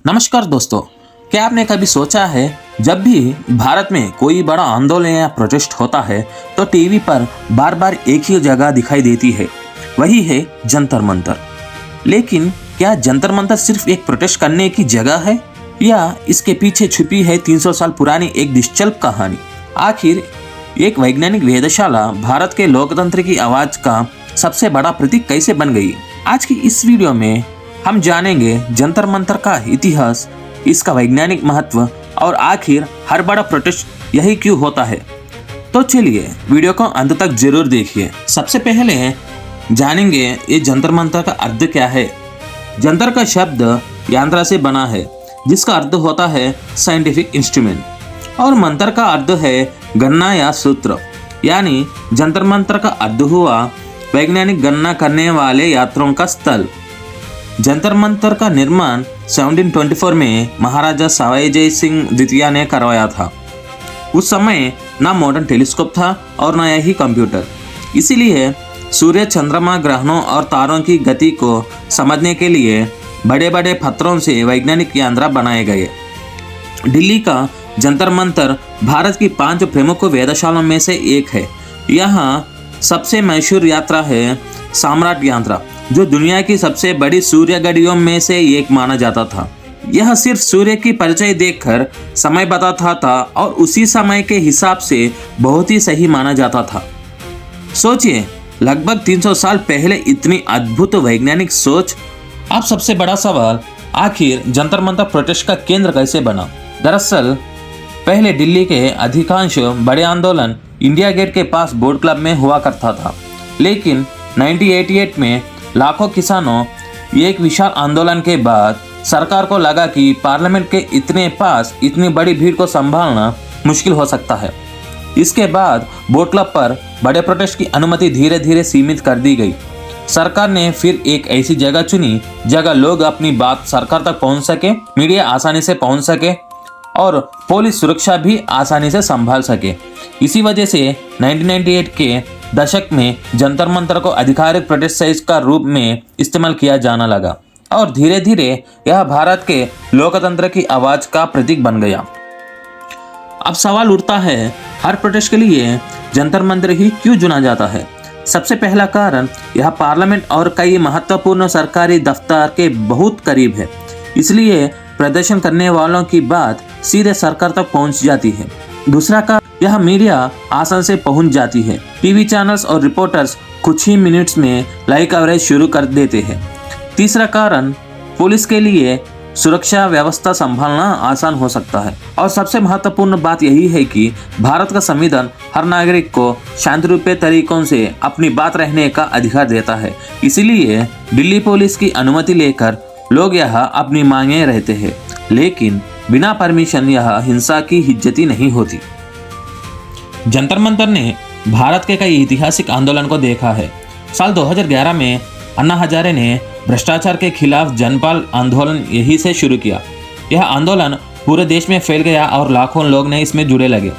नमस्कार दोस्तों, क्या आपने कभी सोचा है जब भी भारत में कोई बड़ा आंदोलन या प्रोटेस्ट होता है तो टीवी पर बार बार एक ही जगह दिखाई देती है, वही है जंतर मंतर। लेकिन क्या जंतर मंतर सिर्फ एक प्रोटेस्ट करने की जगह है या इसके पीछे छुपी है 300 साल पुरानी एक दिलचस्प कहानी? आखिर एक वैज्ञानिक वेधशाला भारत के लोकतंत्र की आवाज का सबसे बड़ा प्रतीक कैसे बन गई? आज की इस वीडियो में हम जानेंगे जंतर मंतर का इतिहास, इसका वैज्ञानिक महत्व और आखिर हर बड़ा प्रोटेस्ट यही क्यों होता है। तो चलिए वीडियो को अंत तक जरूर देखिए। सबसे पहले जानेंगे ये जंतर मंतर का अर्थ क्या है। जंतर का शब्द यंत्र से बना है जिसका अर्थ होता है साइंटिफिक इंस्ट्रूमेंट, और मंत्र का अर्थ है गणना या सूत्र। यानी जंतर मंतर का अर्थ हुआ वैज्ञानिक गणना करने वाले यंत्रों का स्थल। जंतर मंतर का निर्माण 1724 में महाराजा सवाई जय सिंह द्वितीय ने करवाया था। उस समय ना मॉडर्न टेलीस्कोप था और न यही कंप्यूटर, इसीलिए सूर्य, चंद्रमा, ग्रहणों और तारों की गति को समझने के लिए बड़े बड़े पत्थरों से वैज्ञानिक यंत्र बनाए गए। दिल्ली का जंतर मंतर भारत की 5 प्रमुख वेधशालाओं में से एक है। यहाँ सबसे मशहूर यात्रा है सम्राट यंत्र, जो दुनिया की सबसे बड़ी सूर्य घड़ियों में से एक माना जाता था। यह सिर्फ सूर्य की परिचय देखकर समय बताता था और उसी समय के हिसाब से बहुत ही सही माना जाता था। सोचिए, लगभग 300 साल पहले इतनी अद्भुत वैज्ञानिक सोच। अब सबसे बड़ा सवाल, आखिर जंतर मंतर प्रोटेस्ट का केंद्र कैसे बना? दरअसल पहले दिल्ली के अधिकांश बड़े आंदोलन इंडिया गेट के पास बोट क्लब में हुआ करता था, लेकिन 1988 में लाखों किसानों एक विशाल आंदोलन के बाद सरकार को लगा कि पार्लियामेंट के इतने पास इतनी बड़ी भीड़ को संभालना मुश्किल हो सकता है। इसके बाद बोट क्लब पर बड़े प्रोटेस्ट की अनुमति धीरे धीरे सीमित कर दी गई। सरकार ने फिर एक ऐसी जगह चुनी जगह लोग अपनी बात सरकार तक पहुंच सके, मीडिया आसानी से पहुंच सके और पुलिस सुरक्षा भी आसानी से संभाल सके। इसी वजह से 1998 के दशक में जंतर मंतर को आधिकारिक प्रोटेस्ट साइज का रूप में इस्तेमाल किया जाना लगा और धीरे धीरे यह भारत के लोकतंत्र की आवाज का प्रतीक बन गया। अब सवाल उठता है, हर प्रोटेस्ट के लिए जंतर मंतर ही क्यों चुना जाता है? सबसे पहला कारण, यह पार्लियामेंट और कई महत्वपूर्ण सरकारी दफ्तर के बहुत करीब है, इसलिए प्रदर्शन करने वालों की बात सीधे सरकार तक पहुंच जाती है। दूसरा कारण, यह मीडिया आसान से पहुंच जाती है। टीवी चैनल्स और रिपोर्टर्स कुछ ही मिनट्स में लाइव कवरेज शुरू कर देते हैं। तीसरा कारण, पुलिस के लिए सुरक्षा व्यवस्था संभालना आसान हो सकता है। और सबसे महत्वपूर्ण बात यही है कि भारत का संविधान हर नागरिक को शांतिपूर्ण तरीकों से अपनी बात रहने का अधिकार देता है। इसीलिए दिल्ली पुलिस की अनुमति लेकर लोग यहाँ अपनी मांगे रहते हैं, लेकिन बिना परमिशन यह हिंसा की हिज्जती नहीं होती। जंतर मंतर ने भारत के कई ऐतिहासिक आंदोलन को देखा है। साल 2011 में अन्ना हजारे ने भ्रष्टाचार के खिलाफ जनपाल आंदोलन यही से शुरू किया। यह आंदोलन पूरे देश में फैल गया और लाखों लोग ने इसमें जुड़े लगे।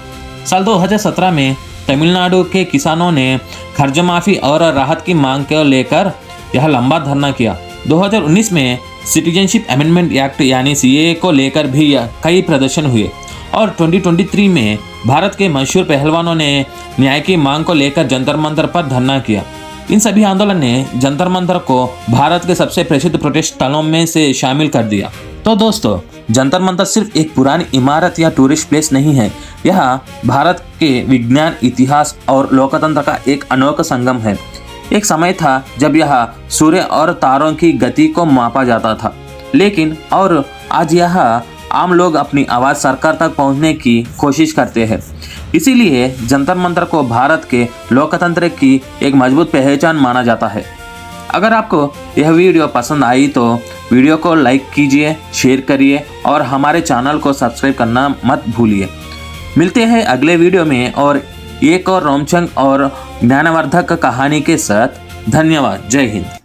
साल 2017 में तमिलनाडु के किसानों ने कर्ज माफी और राहत की मांग को लेकर यह लंबा धरना किया। 2019 में सिटीजनशिप अमेंडमेंट एक्ट यानी सीएए को लेकर भी कई प्रदर्शन हुए और 2023 में भारत के मशहूर पहलवानों ने न्याय की मांग को लेकर जंतर मंतर पर धरना किया। इन सभी आंदोलन ने जंतर मंतर को भारत के सबसे प्रसिद्ध प्रोटेस्ट स्थलों में से शामिल कर दिया। तो दोस्तों, जंतर मंतर सिर्फ एक पुरानी इमारत या टूरिस्ट प्लेस नहीं है, यह भारत के विज्ञान, इतिहास और लोकतंत्र का एक अनोखा संगम है। एक समय था जब यह सूर्य और तारों की गति को मापा जाता था, लेकिन और आज यह आम लोग अपनी आवाज़ सरकार तक पहुंचने की कोशिश करते हैं। इसीलिए जंतर मंतर को भारत के लोकतंत्र की एक मजबूत पहचान माना जाता है। अगर आपको यह वीडियो पसंद आई तो वीडियो को लाइक कीजिए, शेयर करिए और हमारे चैनल को सब्सक्राइब करना मत भूलिए। मिलते हैं अगले वीडियो में और एक और रोमांचक और ज्ञानवर्धक कहानी के साथ। धन्यवाद। जय हिंद।